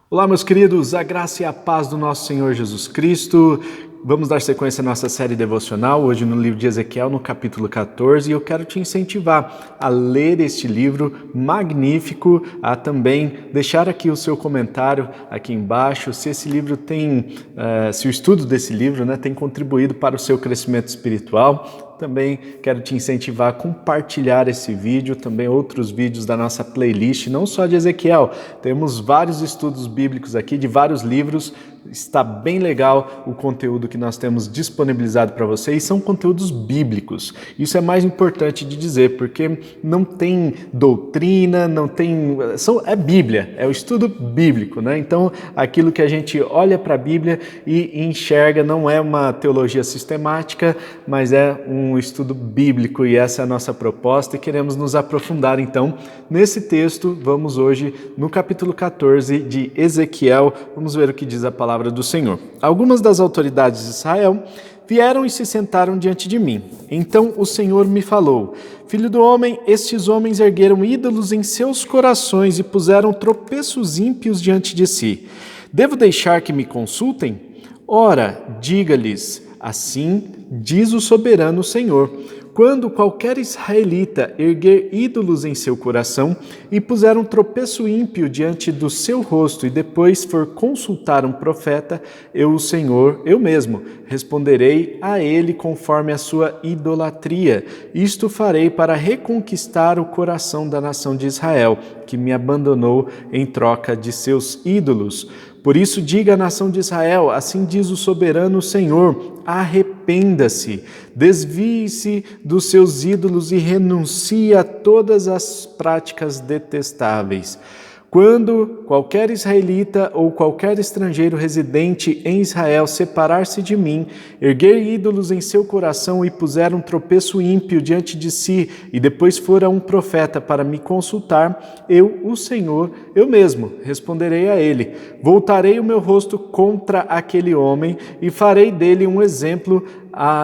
Olá, meus queridos, a graça e a paz do nosso Senhor Jesus Cristo. Vamos dar sequência à nossa série devocional, hoje no livro de Ezequiel, no capítulo 14, e eu quero te incentivar a ler este livro magnífico, a também deixar aqui o seu comentário aqui embaixo, se esse livro se o estudo desse livro tem contribuído para o seu crescimento espiritual. Também quero te incentivar a compartilhar esse vídeo, também outros vídeos da nossa playlist, não só de Ezequiel, temos vários estudos bíblicos aqui de vários livros, está bem legal o conteúdo que nós temos disponibilizado para vocês, são conteúdos bíblicos, isso é mais importante de dizer, porque não tem doutrina, é Bíblia, é o estudo bíblico, Então, aquilo que a gente olha para a Bíblia e enxerga não é uma teologia sistemática, mas é um estudo bíblico e essa é a nossa proposta e queremos nos aprofundar então nesse texto. Vamos hoje no capítulo 14 de Ezequiel, vamos ver o que diz a palavra do Senhor. Algumas das autoridades de Israel vieram e se sentaram diante de mim. Então o Senhor me falou: Filho do homem, estes homens ergueram ídolos em seus corações e puseram tropeços ímpios diante de si. Devo deixar que me consultem? Ora, diga-lhes: assim diz o soberano Senhor: quando qualquer israelita erguer ídolos em seu coração e puser um tropeço ímpio diante do seu rosto e depois for consultar um profeta, eu, o Senhor, eu mesmo, responderei a ele conforme a sua idolatria. Isto farei para reconquistar o coração da nação de Israel, que me abandonou em troca de seus ídolos. Por isso diga à nação de Israel, assim diz o soberano Senhor: arrependa-se, desvie-se dos seus ídolos e renuncie a todas as práticas detestáveis. Quando qualquer israelita ou qualquer estrangeiro residente em Israel separar-se de mim, erguer ídolos em seu coração e puser um tropeço ímpio diante de si, e depois for a um profeta para me consultar, eu, o Senhor, eu mesmo, responderei a ele. Voltarei o meu rosto contra aquele homem e farei dele um exemplo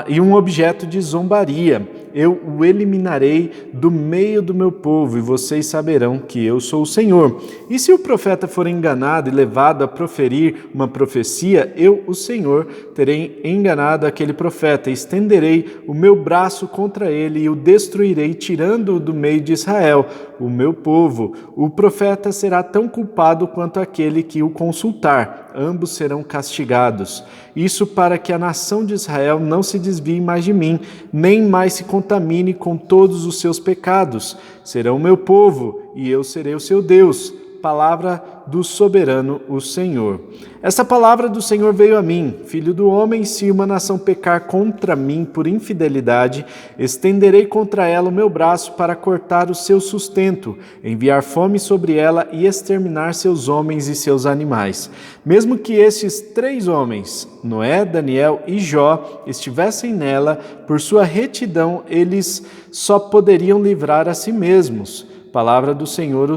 e um objeto de zombaria. Eu o eliminarei do meio do meu povo e vocês saberão que eu sou o Senhor. E se o profeta for enganado e levado a proferir uma profecia, eu, o Senhor, terei enganado aquele profeta e estenderei o meu braço contra ele e o destruirei, tirando-o do meio de Israel, o meu povo. O profeta será tão culpado quanto aquele que o consultar. Ambos serão castigados. Isso para que a nação de Israel não se desvie mais de mim, nem mais se contamine com todos os seus pecados. Serão meu povo e eu serei o seu Deus. Palavra do soberano, o Senhor. Essa palavra do Senhor veio a mim: filho do homem, se uma nação pecar contra mim por infidelidade, estenderei contra ela o meu braço para cortar o seu sustento, enviar fome sobre ela e exterminar seus homens e seus animais. Mesmo que estes 3 homens, Noé, Daniel e Jó, estivessem nela, por sua retidão eles só poderiam livrar a si mesmos. Palavra do Senhor,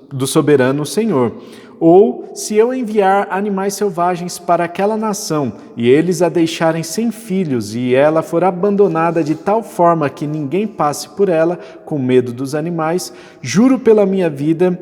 do soberano Senhor. Ou se eu enviar animais selvagens para aquela nação e eles a deixarem sem filhos e ela for abandonada de tal forma que ninguém passe por ela com medo dos animais, juro pela minha vida,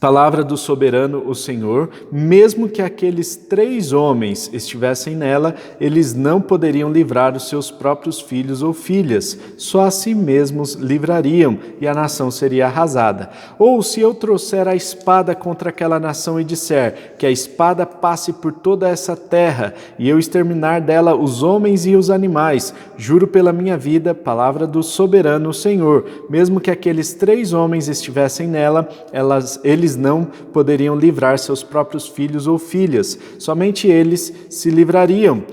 palavra do soberano, o Senhor, mesmo que aqueles 3 homens estivessem nela, eles não poderiam livrar os seus próprios filhos ou filhas, só a si mesmos livrariam e a nação seria arrasada. Ou se eu trouxer a espada contra aquela nação e disser que a espada passe por toda essa terra e eu exterminar dela os homens e os animais, juro pela minha vida, palavra do soberano, o Senhor, mesmo que aqueles 3 homens estivessem nela, eles não poderiam livrar seus próprios filhos ou filhas, somente eles se livrariam.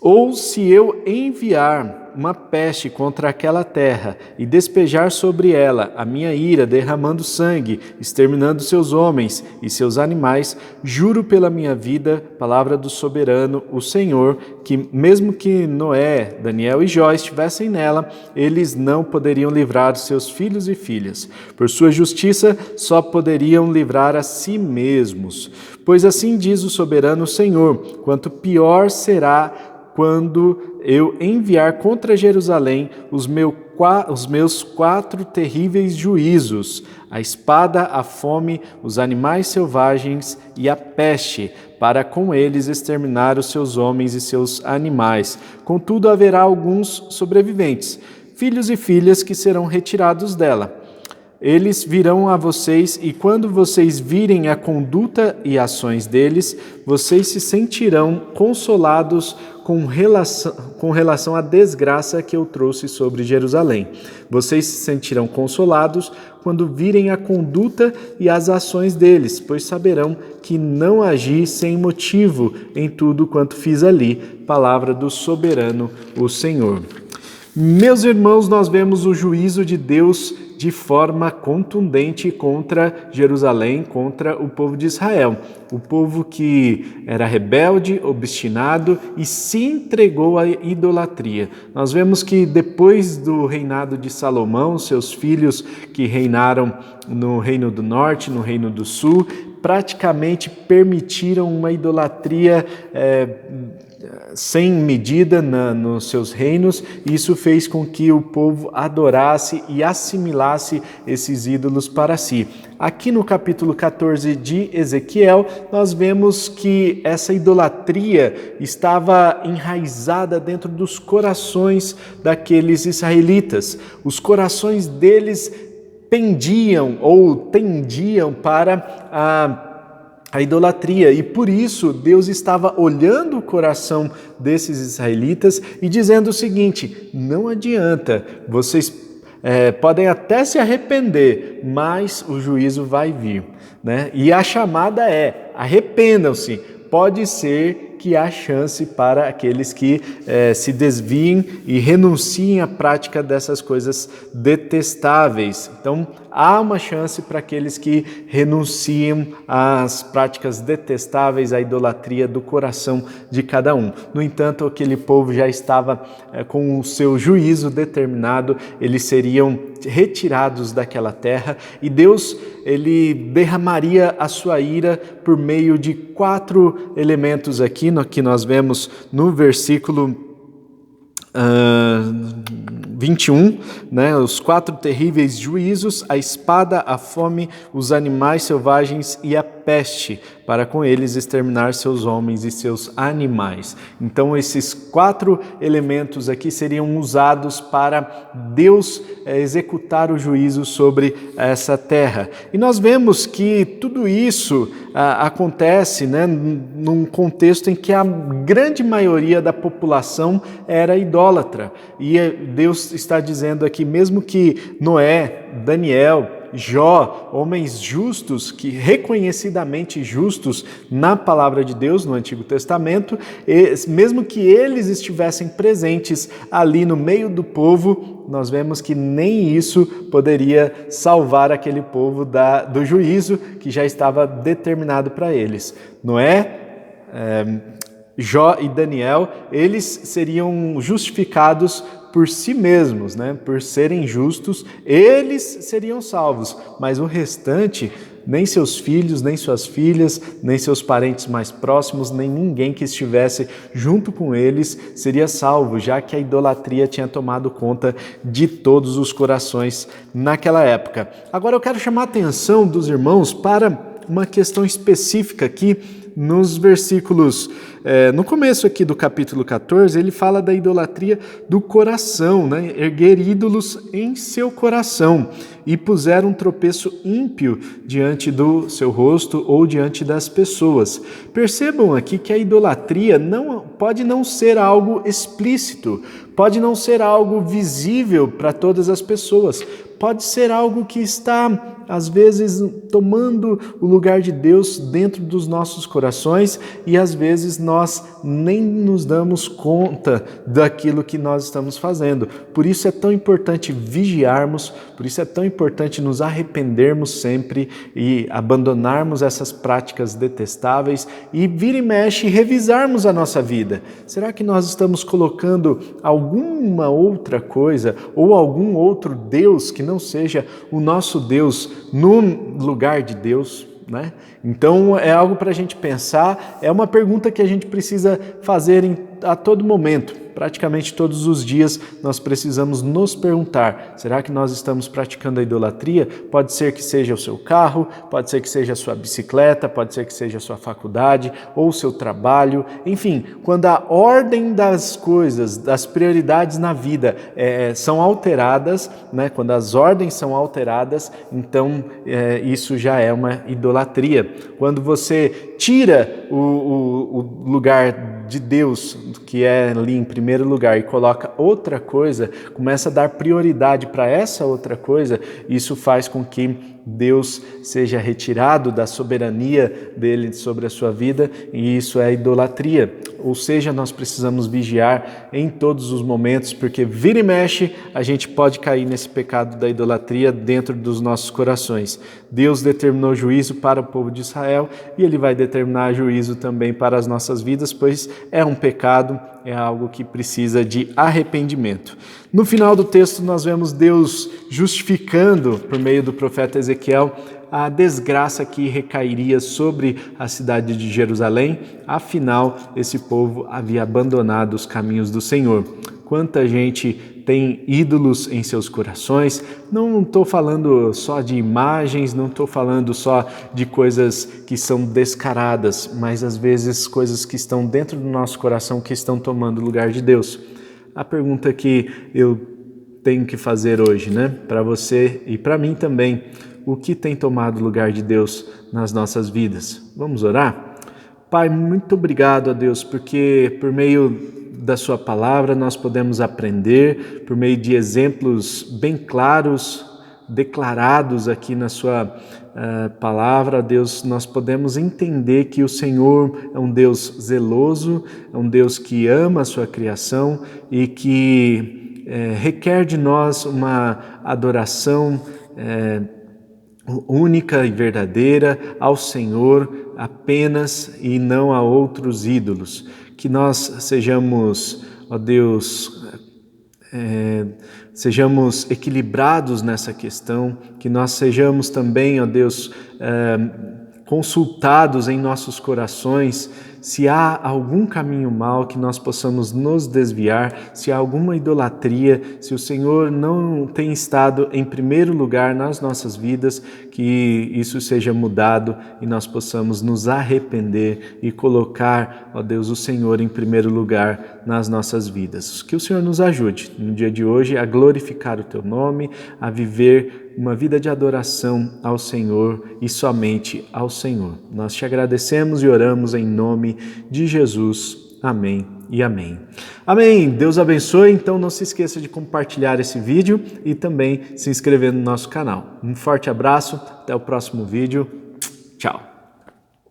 Ou se eu enviar uma peste contra aquela terra e despejar sobre ela a minha ira, derramando sangue, exterminando seus homens e seus animais, juro pela minha vida, palavra do soberano, o Senhor, que mesmo que Noé, Daniel e Jó estivessem nela, eles não poderiam livrar os seus filhos e filhas. Por sua justiça, só poderiam livrar a si mesmos. Pois assim diz o soberano Senhor: quanto pior será quando eu enviar contra Jerusalém os meus os meus 4 terríveis juízos, a espada, a fome, os animais selvagens e a peste, para com eles exterminar os seus homens e seus animais. Contudo, haverá alguns sobreviventes, filhos e filhas que serão retirados dela. Eles virão a vocês, e quando vocês virem a conduta e ações deles, vocês se sentirão consolados com relação à desgraça que eu trouxe sobre Jerusalém. Vocês se sentirão consolados quando virem a conduta e as ações deles, pois saberão que não agi sem motivo em tudo quanto fiz ali. Palavra do soberano, o Senhor. Meus irmãos, nós vemos o juízo de Deus de forma contundente contra Jerusalém, contra o povo de Israel. O povo que era rebelde, obstinado e se entregou à idolatria. Nós vemos que depois do reinado de Salomão, seus filhos que reinaram no Reino do Norte, no Reino do Sul, praticamente permitiram uma idolatria sem medida nos seus reinos, e isso fez com que o povo adorasse e assimilasse esses ídolos para si. Aqui no capítulo 14 de Ezequiel, nós vemos que essa idolatria estava enraizada dentro dos corações daqueles israelitas. Os corações deles tendiam para a idolatria, e por isso Deus estava olhando o coração desses israelitas e dizendo o seguinte: não adianta, vocês podem até se arrepender, mas o juízo vai vir, né? E a chamada é: arrependam-se. Pode ser que há chance para aqueles que se desviem e renunciem à prática dessas coisas detestáveis. Então, há uma chance para aqueles que renunciem às práticas detestáveis, à idolatria do coração de cada um. No entanto, aquele povo já estava com o seu juízo determinado, eles seriam retirados daquela terra, e Deus, ele derramaria a sua ira por meio de 4 elementos aqui, que nós vemos no versículo 21, né? Os 4 terríveis juízos, a espada, a fome, os animais selvagens e a peste, para com eles exterminar seus homens e seus animais. Então esses 4 elementos aqui seriam usados para Deus executar o juízo sobre essa terra. E nós vemos que tudo isso acontece, né, num contexto em que a grande maioria da população era idólatra. E Deus está dizendo aqui, mesmo que Noé, Daniel, Jó, homens justos, que reconhecidamente justos na palavra de Deus no Antigo Testamento, mesmo que eles estivessem presentes ali no meio do povo, nós vemos que nem isso poderia salvar aquele povo do juízo que já estava determinado para eles. Noé, Jó e Daniel, eles seriam justificados por si mesmos, né? Por serem justos, eles seriam salvos, mas o restante, nem seus filhos, nem suas filhas, nem seus parentes mais próximos, nem ninguém que estivesse junto com eles seria salvo, já que a idolatria tinha tomado conta de todos os corações naquela época. Agora eu quero chamar a atenção dos irmãos para uma questão específica aqui nos versículos, no começo aqui do capítulo 14, ele fala da idolatria do coração, né? Erguer ídolos em seu coração, e puseram um tropeço ímpio diante do seu rosto ou diante das pessoas. Percebam aqui que a idolatria pode não ser algo explícito, pode não ser algo visível para todas as pessoas, pode ser algo que está, às vezes, tomando o lugar de Deus dentro dos nossos corações, e às vezes nós nem nos damos conta daquilo que nós estamos fazendo. Por isso é tão importante vigiarmos, por isso é tão importante nos arrependermos sempre e abandonarmos essas práticas detestáveis e vira e mexe revisarmos a nossa vida. Será que nós estamos colocando alguma outra coisa ou algum outro Deus que não seja o nosso Deus no lugar de Deus, né? Então é algo para a gente pensar, é uma pergunta que a gente precisa fazer a todo momento, praticamente todos os dias nós precisamos nos perguntar: será que nós estamos praticando a idolatria? Pode ser que seja o seu carro, pode ser que seja a sua bicicleta, pode ser que seja a sua faculdade ou o seu trabalho. Enfim, quando a ordem das coisas, das prioridades na vida são alteradas, né? Quando as ordens são alteradas, então isso já é uma idolatria. Quando você tira o lugar de Deus, que é ali em primeiro lugar, e coloca outra coisa, começa a dar prioridade para essa outra coisa, isso faz com que Deus seja retirado da soberania dele sobre a sua vida, e isso é idolatria. Ou seja, nós precisamos vigiar em todos os momentos, porque vira e mexe a gente pode cair nesse pecado da idolatria dentro dos nossos corações. Deus determinou juízo para o povo de Israel e Ele vai determinar juízo também para as nossas vidas, pois é um pecado, é algo que precisa de arrependimento. No final do texto nós vemos Deus justificando, por meio do profeta Ezequiel, a desgraça que recairia sobre a cidade de Jerusalém. Afinal, esse povo havia abandonado os caminhos do Senhor. Quanta gente tem ídolos em seus corações. Não estou falando só de imagens, não estou falando só de coisas que são descaradas, mas às vezes coisas que estão dentro do nosso coração que estão tomando o lugar de Deus. A pergunta que eu tenho que fazer hoje, né, para você e para mim também: o que tem tomado o lugar de Deus nas nossas vidas? Vamos orar? Pai, muito obrigado a Deus, porque por meio da sua palavra nós podemos aprender, por meio de exemplos bem claros, declarados aqui na sua palavra, Deus, nós podemos entender que o Senhor é um Deus zeloso, é um Deus que ama a sua criação e que requer de nós uma adoração única e verdadeira ao Senhor apenas e não a outros ídolos. Que nós sejamos, ó Deus, sejamos equilibrados nessa questão, que nós sejamos também, ó Deus, consultados em nossos corações, se há algum caminho mau que nós possamos nos desviar, se há alguma idolatria, se o Senhor não tem estado em primeiro lugar nas nossas vidas, que isso seja mudado e nós possamos nos arrepender e colocar, ó Deus, o Senhor em primeiro lugar nas nossas vidas. Que o Senhor nos ajude no dia de hoje a glorificar o Teu nome, a viver uma vida de adoração ao Senhor e somente ao Senhor. Nós te agradecemos e oramos em nome de Jesus. Amém e amém. Amém. Deus abençoe. Então não se esqueça de compartilhar esse vídeo e também se inscrever no nosso canal. Um forte abraço. Até o próximo vídeo. Tchau.